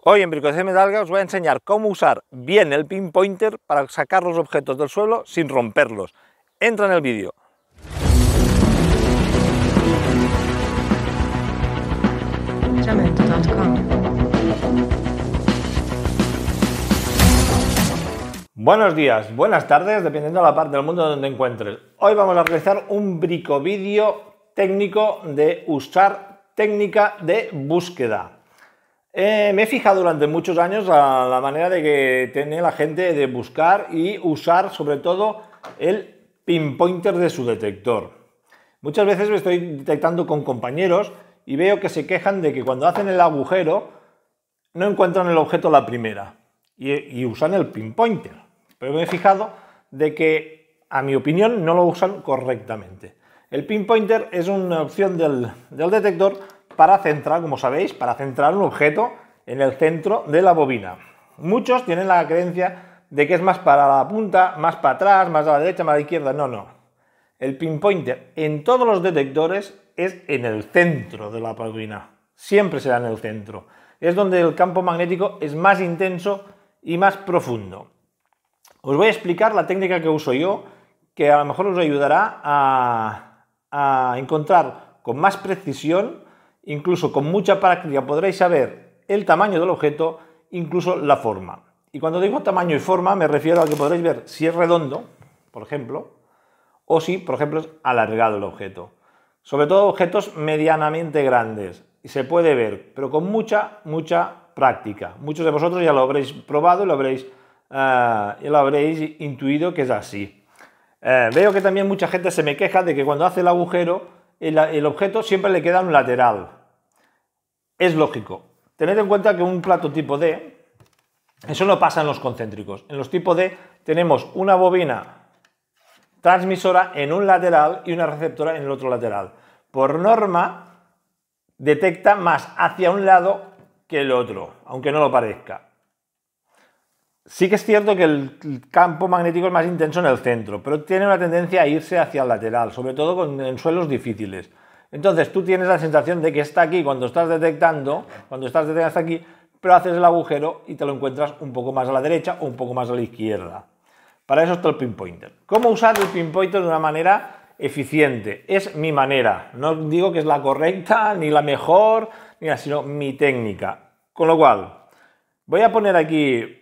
Hoy en Bricodecia Metalga os voy a enseñar cómo usar bien el pinpointer para sacar los objetos del suelo sin romperlos. Entra en el vídeo. Buenos días, buenas tardes, dependiendo de la parte del mundo donde te encuentres. Hoy vamos a realizar un bricovídeo técnico de usar técnica de búsqueda. Me he fijado durante muchos años a la manera de que tiene la gente de buscar y usar sobre todo el pinpointer de su detector. Muchas veces me estoy detectando con compañeros y veo que se quejan de que cuando hacen el agujero no encuentran el objeto a la primera y usan el pinpointer. Pero me he fijado de que, a mi opinión, no lo usan correctamente. El pinpointer es una opción del detector para centrar, como sabéis, para centrar un objeto en el centro de la bobina. Muchos tienen la creencia de que es más para la punta, más para atrás, más a la derecha, más a la izquierda. No, no. El pinpointer en todos los detectores es en el centro de la bobina. Siempre será en el centro. Es donde el campo magnético es más intenso y más profundo. Os voy a explicar la técnica que uso yo, que a lo mejor os ayudará a encontrar con más precisión, incluso con mucha práctica podréis saber el tamaño del objeto, incluso la forma. Y cuando digo tamaño y forma me refiero a que podréis ver si es redondo, por ejemplo, o si, por ejemplo, es alargado el objeto. Sobre todo objetos medianamente grandes. Y se puede ver, pero con mucha práctica. Muchos de vosotros ya lo habréis probado y lo habréis intuido que es así. Veo que también mucha gente se me queja de que cuando hace el agujero el objeto siempre le queda un lateral. Es lógico. Tened en cuenta que un plato tipo D, eso no pasa en los concéntricos. En los tipo D tenemos una bobina transmisora en un lateral y una receptora en el otro lateral. Por norma, detecta más hacia un lado que el otro, aunque no lo parezca. Sí que es cierto que el campo magnético es más intenso en el centro, pero tiene una tendencia a irse hacia el lateral, sobre todo en suelos difíciles. Entonces tú tienes la sensación de que está aquí cuando estás detectando hasta aquí, pero haces el agujero y te lo encuentras un poco más a la derecha o un poco más a la izquierda. Para eso está el pinpointer. ¿Cómo usar el pinpointer de una manera eficiente? Es mi manera. No digo que es la correcta, ni la mejor, ni la, sino mi técnica. Con lo cual, voy a poner aquí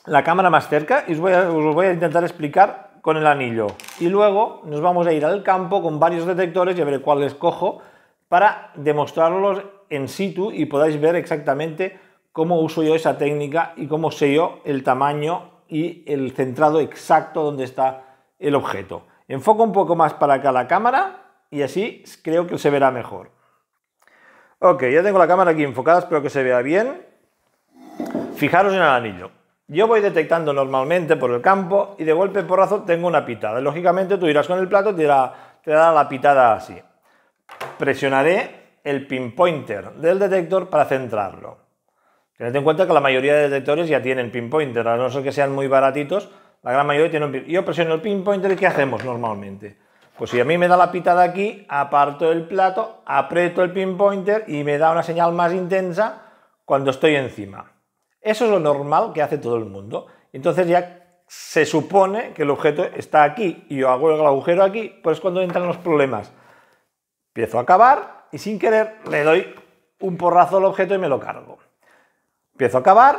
la cámara más cerca y os voy a intentar explicar con el anillo. Y luego nos vamos a ir al campo con varios detectores y a ver cuál escojo para demostrarlos en situ y podáis ver exactamente cómo uso yo esa técnica y cómo sé yo el tamaño y el centrado exacto donde está el objeto. Enfoco un poco más para acá la cámara y así creo que se verá mejor. Ok, ya tengo la cámara aquí enfocada, espero que se vea bien. Fijaros en el anillo. Yo voy detectando normalmente por el campo y de golpe porrazo tengo una pitada. Lógicamente tú irás con el plato y te dará la pitada así. Presionaré el pinpointer del detector para centrarlo. Tened en cuenta que la mayoría de detectores ya tienen pinpointer, a no ser que sean muy baratitos, la gran mayoría tienen un pinpointer. Yo presiono el pinpointer y ¿qué hacemos normalmente? Pues si a mí me da la pitada aquí, aparto el plato, aprieto el pinpointer y me da una señal más intensa cuando estoy encima. Eso es lo normal que hace todo el mundo. Entonces ya se supone que el objeto está aquí y yo hago el agujero aquí, pues es cuando entran los problemas. Empiezo a cavar y sin querer le doy un porrazo al objeto y me lo cargo. Empiezo a cavar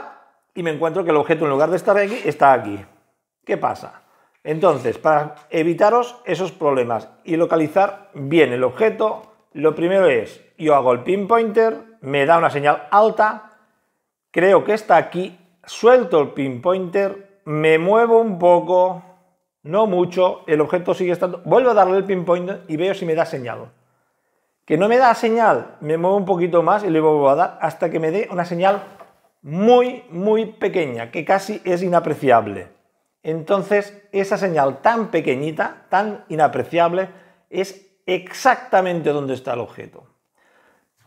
y me encuentro que el objeto en lugar de estar aquí, está aquí. ¿Qué pasa? Entonces, para evitaros esos problemas y localizar bien el objeto, lo primero es, yo hago el pinpointer, me da una señal alta, creo que está aquí, suelto el pinpointer, me muevo un poco, no mucho, el objeto sigue estando, vuelvo a darle el pinpointer y veo si me da señal. Que no me da señal, me muevo un poquito más y le vuelvo a dar hasta que me dé una señal muy pequeña, que casi es inapreciable. Entonces, esa señal tan pequeñita, tan inapreciable, es exactamente donde está el objeto.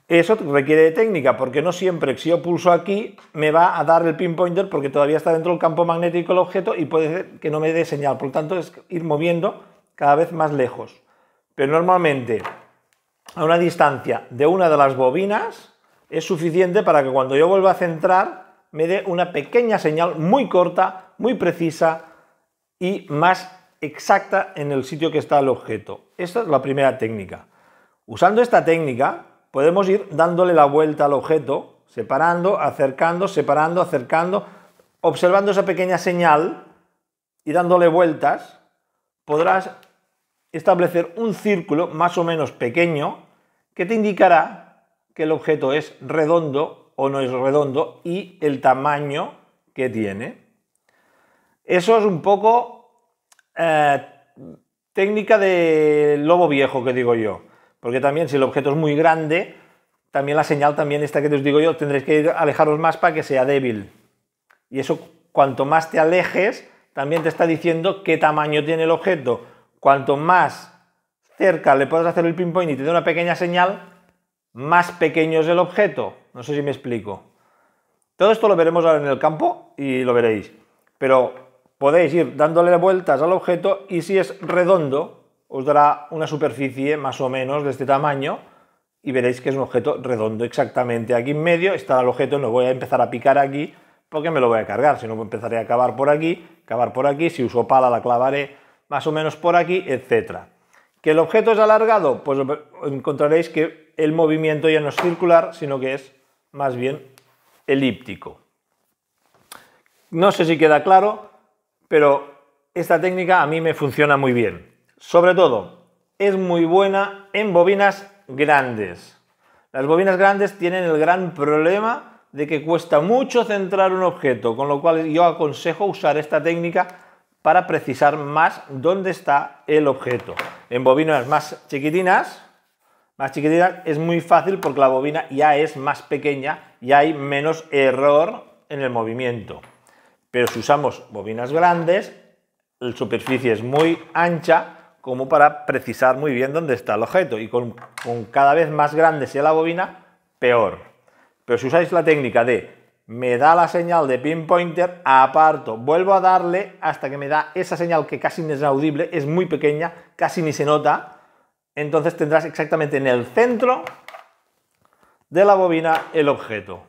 Eso requiere de técnica, porque no siempre si yo pulso aquí me va a dar el pinpointer porque todavía está dentro del campo magnético el objeto y puede ser que no me dé señal. Por lo tanto, es ir moviendo cada vez más lejos. Pero normalmente, a una distancia de una de las bobinas, es suficiente para que cuando yo vuelva a centrar me dé una pequeña señal muy corta, muy precisa y más exacta en el sitio que está el objeto. Esta es la primera técnica. Usando esta técnica podemos ir dándole la vuelta al objeto, separando, acercando, separando, acercando, observando esa pequeña señal y dándole vueltas, podrás establecer un círculo más o menos pequeño que te indicará que el objeto es redondo o no es redondo y el tamaño que tiene. Eso es un poco técnica de lobo viejo, que digo yo, porque también si el objeto es muy grande, también la señal, también esta que os digo yo, tendréis que alejaros más para que sea débil. Y eso, cuanto más te alejes, también te está diciendo qué tamaño tiene el objeto. Cuanto más cerca le puedas hacer el pinpoint y te dé una pequeña señal, más pequeño es el objeto. No sé si me explico. Todo esto lo veremos ahora en el campo y lo veréis. Pero podéis ir dándole vueltas al objeto y si es redondo, os dará una superficie más o menos de este tamaño y veréis que es un objeto redondo exactamente. Aquí en medio está el objeto, no voy a empezar a picar aquí porque me lo voy a cargar, si no empezaré a cavar por aquí, si uso pala la clavaré más o menos por aquí, etc. ¿Que el objeto es alargado? Pues encontraréis que el movimiento ya no es circular, sino que es más bien elíptico. No sé si queda claro, pero esta técnica a mí me funciona muy bien. Sobre todo, es muy buena en bobinas grandes. Las bobinas grandes tienen el gran problema de que cuesta mucho centrar un objeto, con lo cual yo aconsejo usar esta técnica para precisar más dónde está el objeto. En bobinas más chiquitinas es muy fácil porque la bobina ya es más pequeña y hay menos error en el movimiento. Pero si usamos bobinas grandes, la superficie es muy ancha como para precisar muy bien dónde está el objeto, y con cada vez más grande sea la bobina, peor. Pero si usáis la técnica de me da la señal de pinpointer, aparto, vuelvo a darle hasta que me da esa señal que casi no es audible, es muy pequeña, casi ni se nota, entonces tendrás exactamente en el centro de la bobina el objeto.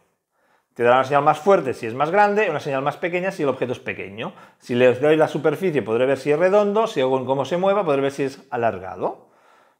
Te dará una señal más fuerte si es más grande, una señal más pequeña si el objeto es pequeño. Si le doy la superficie podré ver si es redondo, si hago cómo se mueva podré ver si es alargado.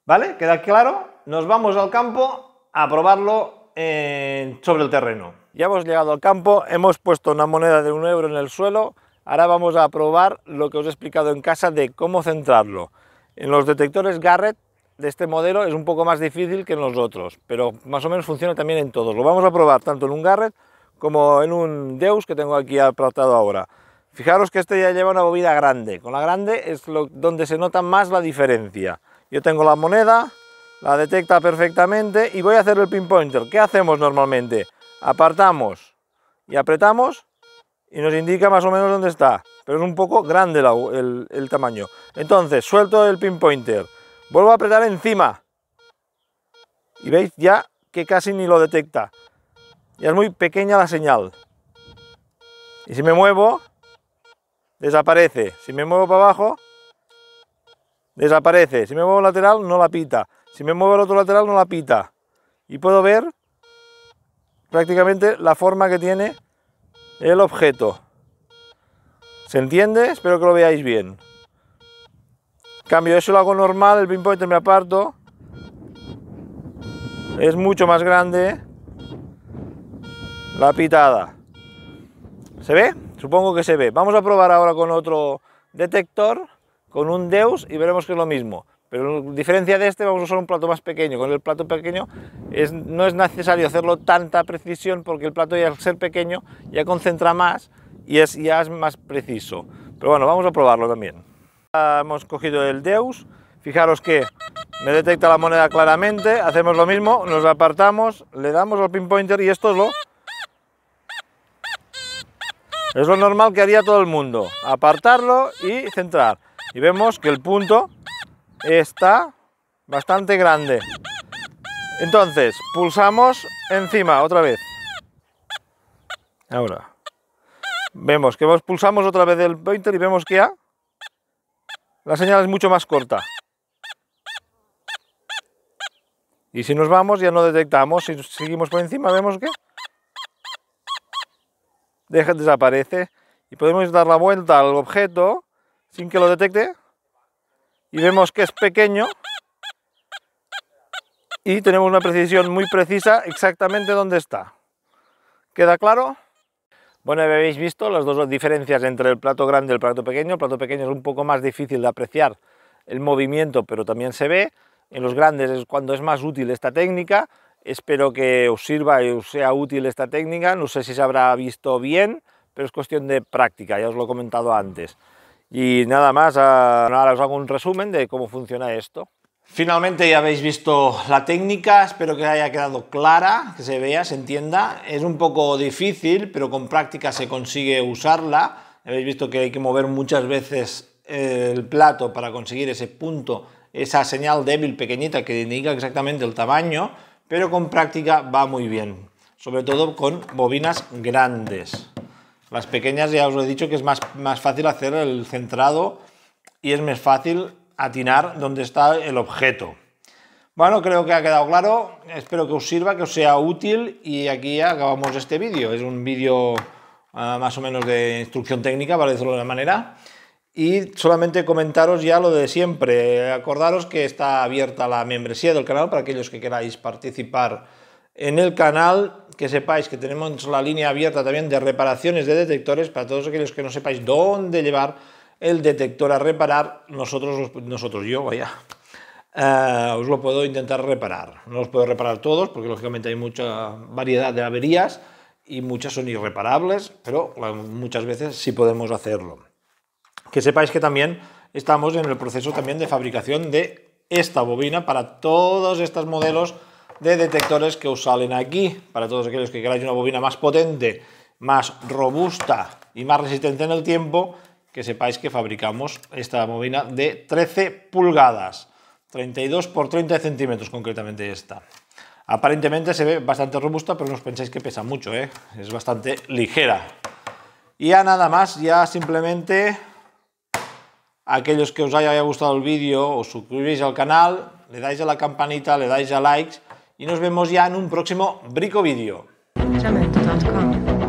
¿Vale? ¿Queda claro? Nos vamos al campo a probarlo sobre el terreno. Ya hemos llegado al campo, hemos puesto una moneda de 1 euro en el suelo. Ahora vamos a probar lo que os he explicado en casa de cómo centrarlo. En los detectores Garrett de este modelo es un poco más difícil que en los otros, pero más o menos funciona también en todos. Lo vamos a probar tanto en un Garrett como en un Deus que tengo aquí apartado ahora. Fijaros que este ya lleva una bobina grande. Con la grande es donde se nota más la diferencia. Yo tengo la moneda, la detecta perfectamente y voy a hacer el pinpointer. ¿Qué hacemos normalmente? Apartamos y apretamos y nos indica más o menos dónde está, pero es un poco grande el tamaño. Entonces suelto el pinpointer, vuelvo a apretar encima y veis ya que casi ni lo detecta. Ya es muy pequeña la señal. Y si me muevo, desaparece. Si me muevo para abajo, desaparece. Si me muevo lateral, no la pita. Si me muevo al otro lateral, no la pita. Y puedo ver prácticamente la forma que tiene el objeto. ¿Se entiende? Espero que lo veáis bien. En cambio, eso lo hago normal, el pinpointer me aparto. Es mucho más grande la pitada. ¿Se ve? Supongo que se ve. Vamos a probar ahora con otro detector, con un Deus, y veremos que es lo mismo. Pero a diferencia de este, vamos a usar un plato más pequeño. Con el plato pequeño no es necesario hacerlo tanta precisión, porque el plato, ya al ser pequeño, ya concentra más y ya es más preciso. Pero bueno, vamos a probarlo también. Hemos cogido el Deus. Fijaros que me detecta la moneda claramente. Hacemos lo mismo, nos apartamos, le damos al pinpointer y esto es lo normal que haría todo el mundo. Apartarlo y centrar. Y vemos que el punto está bastante grande. Entonces, pulsamos encima otra vez. Ahora. Vemos que pulsamos otra vez el pointer y vemos que ya la señal es mucho más corta. Y si nos vamos ya no detectamos, si seguimos por encima vemos que desaparece y podemos dar la vuelta al objeto sin que lo detecte y vemos que es pequeño y tenemos una precisión muy precisa exactamente dónde está. ¿Queda claro? Bueno, habéis visto las dos diferencias entre el plato grande y el plato pequeño. El plato pequeño es un poco más difícil de apreciar el movimiento, pero también se ve. En los grandes es cuando es más útil esta técnica. Espero que os sirva y os sea útil esta técnica. No sé si se habrá visto bien, pero es cuestión de práctica, ya os lo he comentado antes. Y nada más, ahora os hago un resumen de cómo funciona esto. Finalmente ya habéis visto la técnica, espero que haya quedado clara, que se vea, se entienda. Es un poco difícil, pero con práctica se consigue usarla. Habéis visto que hay que mover muchas veces el plato para conseguir ese punto, esa señal débil pequeñita que indica exactamente el tamaño, pero con práctica va muy bien, sobre todo con bobinas grandes. Las pequeñas ya os he dicho que es más fácil hacer el centrado y es más fácil atinar dónde está el objeto. Bueno, creo que ha quedado claro, espero que os sirva, que os sea útil y aquí ya acabamos este vídeo. Es un vídeo más o menos de instrucción técnica, para decirlo de una manera, y solamente comentaros ya lo de siempre. Acordaros que está abierta la membresía del canal para aquellos que queráis participar en el canal, que sepáis que tenemos la línea abierta también de reparaciones de detectores para todos aquellos que no sepáis dónde llevar el detector a reparar. Yo os lo puedo intentar reparar. No los puedo reparar todos porque lógicamente hay mucha variedad de averías y muchas son irreparables, pero muchas veces sí podemos hacerlo. Que sepáis que también estamos en el proceso también de fabricación de esta bobina para todos estos modelos de detectores que os salen aquí. Para todos aquellos que queráis una bobina más potente, más robusta y más resistente en el tiempo, que sepáis que fabricamos esta bobina de 13 pulgadas, 32 por 30 centímetros concretamente esta. Aparentemente se ve bastante robusta, pero no os pensáis que pesa mucho, es bastante ligera. Y ya nada más, ya simplemente aquellos que os haya gustado el vídeo, os suscribís al canal, le dais a la campanita, le dais a likes y nos vemos ya en un próximo brico vídeo. Jamendo.com